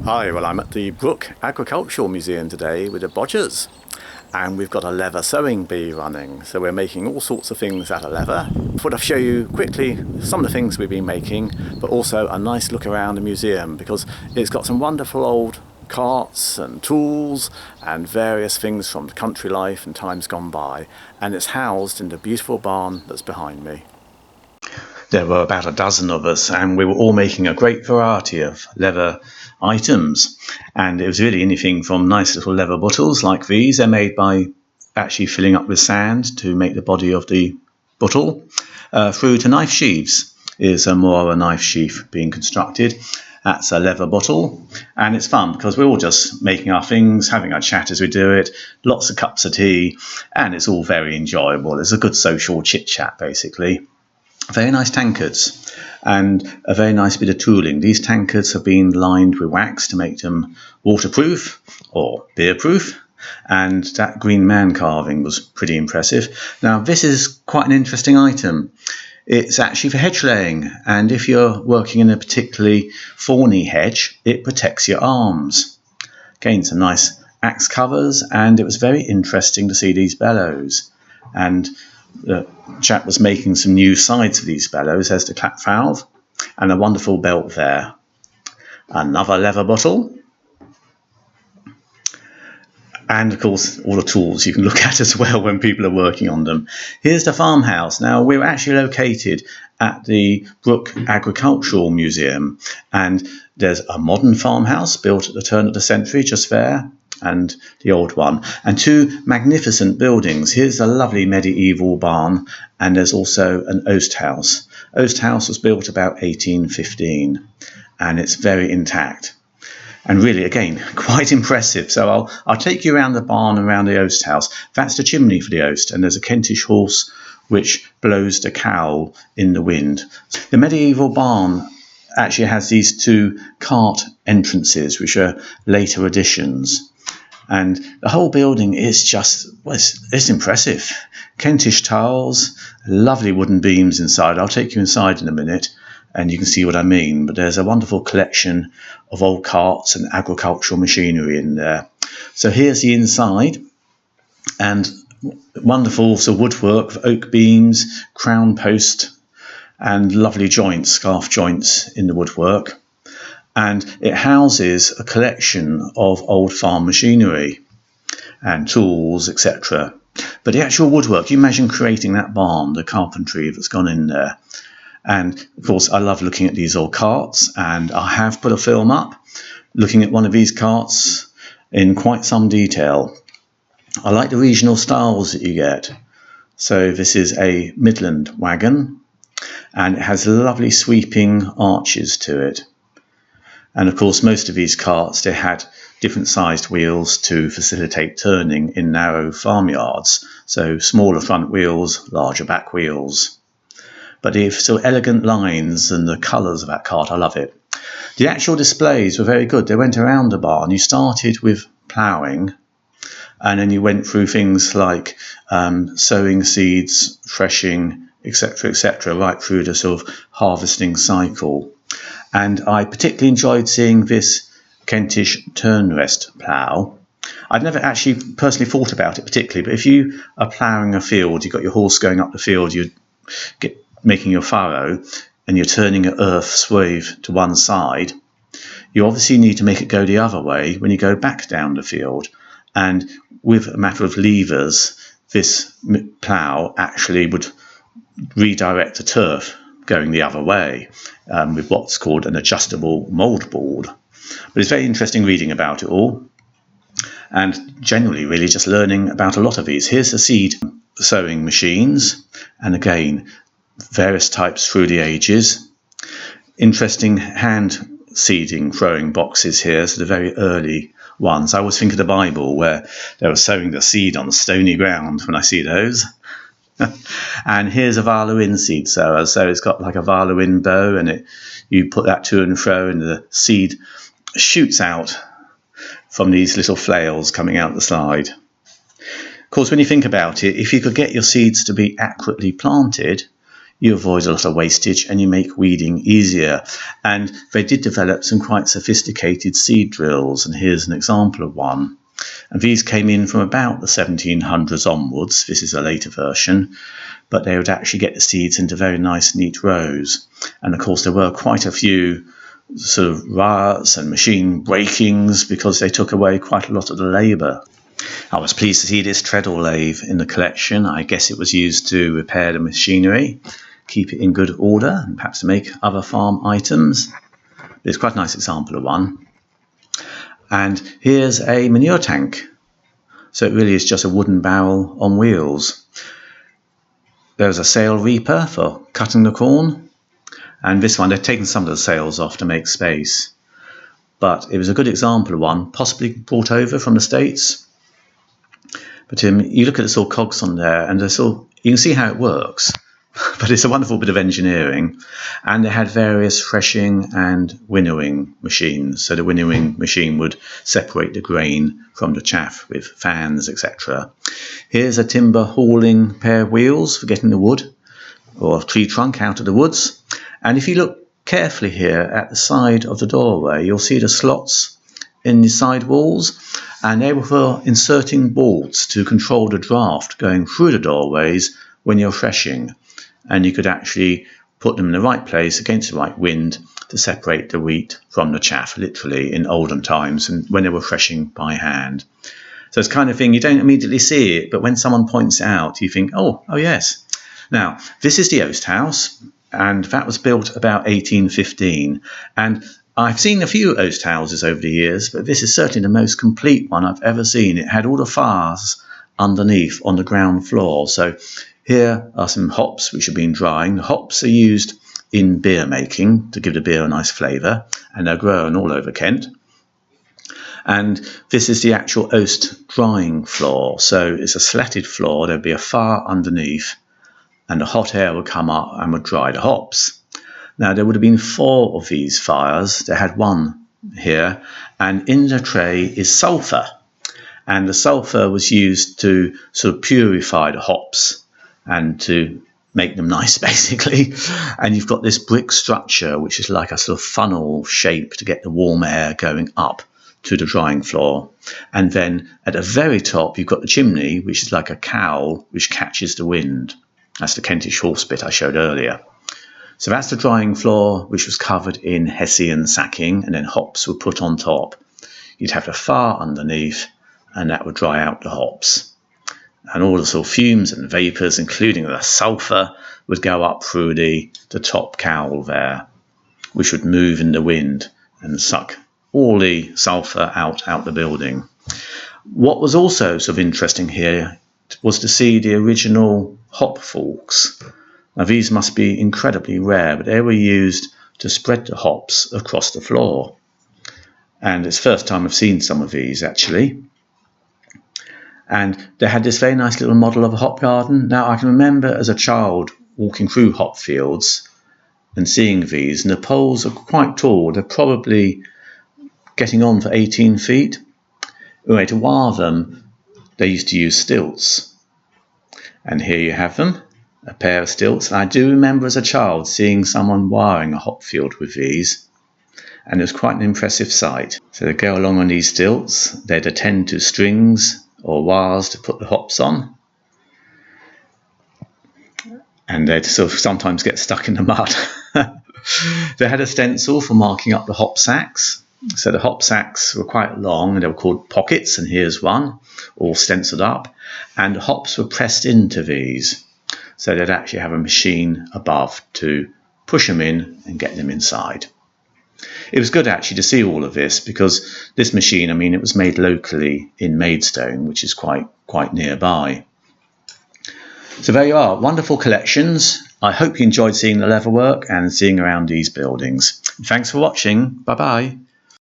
Hi, well I'm at the Brook Agricultural Museum today with the Bodgers, and we've got a leather sewing bee running, so we're making all sorts of things out of leather. I thought I'd show you quickly some of the things we've been making, but also a nice look around the museum because it's got some wonderful old carts and tools and various things from country life and times gone by, and it's housed in the beautiful barn that's behind me. There were about a dozen of us, and we were all making a great variety of leather items. And it was really anything from nice little leather bottles like these. They're made by actually filling up with sand to make the body of the bottle, through to knife sheaths. Is more of a knife sheath being constructed. That's a leather bottle, and it's fun because we're all just making our things, having our chat as we do it, lots of cups of tea, and it's all very enjoyable. It's a good social chit-chat, basically. Very nice tankards and a very nice bit of tooling. These tankards have been lined with wax to make them waterproof or beer-proof, and that green man carving was pretty impressive. Now this is quite an interesting item. It's actually for hedge laying, and if you're working in a particularly thorny hedge, it protects your arms. Again, some nice axe covers, and it was very interesting to see these bellows. And the chap was making some new sides for these bellows. There's the clap valve and a wonderful belt there. Another leather bottle. And of course all the tools you can look at as well when people are working on them. Here's the farmhouse. Now we're actually located at the Brook Agricultural Museum, and there's a modern farmhouse built at the turn of the century just there, and the old one, and two magnificent buildings. Here's a lovely medieval barn, and there's also an Oast house. Oast house was built about 1815, and it's very intact. And really, again, quite impressive. So I'll take you around the barn and around the Oast house. That's the chimney for the Oast, and there's a Kentish horse which blows the cowl in the wind. The medieval barn actually has these two cart entrances, which are later additions. And the whole building is just, well, it's impressive. Kentish tiles, lovely wooden beams inside. I'll take you inside in a minute and you can see what I mean. But there's a wonderful collection of old carts and agricultural machinery in there. So here's the inside, and wonderful sort of woodwork of oak beams, crown post, and lovely joints, scarf joints in the woodwork. And it houses a collection of old farm machinery and tools, etc. But the actual woodwork, you imagine creating that barn, the carpentry that's gone in there. And of course, I love looking at these old carts, and I have put a film up looking at one of these carts in quite some detail. I like the regional styles that you get. So this is a Midland Wagon, and it has lovely sweeping arches to it. And of course, most of these carts, they had different sized wheels to facilitate turning in narrow farmyards. So smaller front wheels, larger back wheels. But the so elegant lines and the colours of that cart, I love it. The actual displays were very good. They went around the barn. You started with ploughing, and then you went through things like sowing seeds, threshing, etc., right through the sort of harvesting cycle. And I particularly enjoyed seeing this Kentish turn rest plough. I'd never actually personally thought about it particularly, but if you are ploughing a field, you've got your horse going up the field, you're making your furrow, and you're turning an earth swathe to one side, you obviously need to make it go the other way when you go back down the field. And with a matter of levers, this plough actually would redirect the turf going the other way, with what's called an adjustable mould board. But it's very interesting reading about it all, and generally really just learning about a lot of these. Here's the seed sowing machines, and again, various types through the ages. Interesting hand seeding throwing boxes here, so the very early ones. I always think of the Bible where they were sowing the seed on the stony ground when I see those. And here's a violin seed sower. So it's got like a violin bow, and you put that to and fro, and the seed shoots out from these little flails coming out the side. Of course, when you think about it, if you could get your seeds to be accurately planted, you avoid a lot of wastage and you make weeding easier. And they did develop some quite sophisticated seed drills, and here's an example of one. And these came in from about the 1700s onwards. This is a later version, but they would actually get the seeds into very nice, neat rows. And of course, there were quite a few sort of riots and machine breakings because they took away quite a lot of the labour. I was pleased to see this treadle lathe in the collection. I guess it was used to repair the machinery, keep it in good order, and perhaps to make other farm items. It's quite a nice example of one. And here's a manure tank. So it really is just a wooden barrel on wheels. There's a sail reaper for cutting the corn. And this one, they've taken some of the sails off to make space. But it was a good example of one, possibly brought over from the States. But you look at the sort of cogs on there, and you can see how it works. But it's a wonderful bit of engineering. And they had various threshing and winnowing machines. So the winnowing machine would separate the grain from the chaff with fans, etc. Here's a timber hauling pair of wheels for getting the wood or tree trunk out of the woods. And if you look carefully here at the side of the doorway, you'll see the slots in the side walls, and they were for inserting boards to control the draft going through the doorways when you're threshing. And you could actually put them in the right place against the right wind to separate the wheat from the chaff, literally, in olden times and when they were threshing by hand. So it's the kind of thing you don't immediately see it, but when someone points it out, you think, oh yes. Now, this is the Oast house, and that was built about 1815. And I've seen a few Oast houses over the years, but this is certainly the most complete one I've ever seen. It had all the fires underneath on the ground floor. So here are some hops which have been drying. The hops are used in beer making to give the beer a nice flavour, and they're grown all over Kent. And this is the actual Oast drying floor. So it's a slatted floor. There'd be a fire underneath, and the hot air would come up and would dry the hops. Now, there would have been 4 of these fires. They had one here, and in the tray is sulphur. And the sulphur was used to sort of purify the hops and to make them nice, basically. And you've got this brick structure, which is like a sort of funnel shape to get the warm air going up to the drying floor. And then at the very top, you've got the chimney, which is like a cowl, which catches the wind. That's the Kentish horse bit I showed earlier. So that's the drying floor, which was covered in hessian sacking, and then hops were put on top. You'd have the fire underneath, and that would dry out the hops. And all the sort of fumes and vapours, including the sulphur, would go up through the top cowl there, which would move in the wind and suck all the sulphur out the building. What was also sort of interesting here was to see the original hop forks. Now, these must be incredibly rare, but they were used to spread the hops across the floor. And it's the first time I've seen some of these, actually. And they had this very nice little model of a hop garden. Now, I can remember as a child walking through hop fields and seeing these, and the poles are quite tall. They're probably getting on for 18 feet. Anyway, to wire them, they used to use stilts. And here you have them. A pair of stilts. And I do remember as a child seeing someone wiring a hop field with these, and it was quite an impressive sight. So they go along on these stilts, they'd attend to strings or wires to put the hops on, and they'd sort of sometimes get stuck in the mud. They had a stencil for marking up the hop sacks. So the hop sacks were quite long, and they were called pockets, and here's one, all stenciled up, and the hops were pressed into these. So they'd actually have a machine above to push them in and get them inside. It was good actually to see all of this, because this machine, I mean, it was made locally in Maidstone, which is quite nearby. So there you are, wonderful collections. I hope you enjoyed seeing the leatherwork and seeing around these buildings. Thanks for watching. Bye-bye.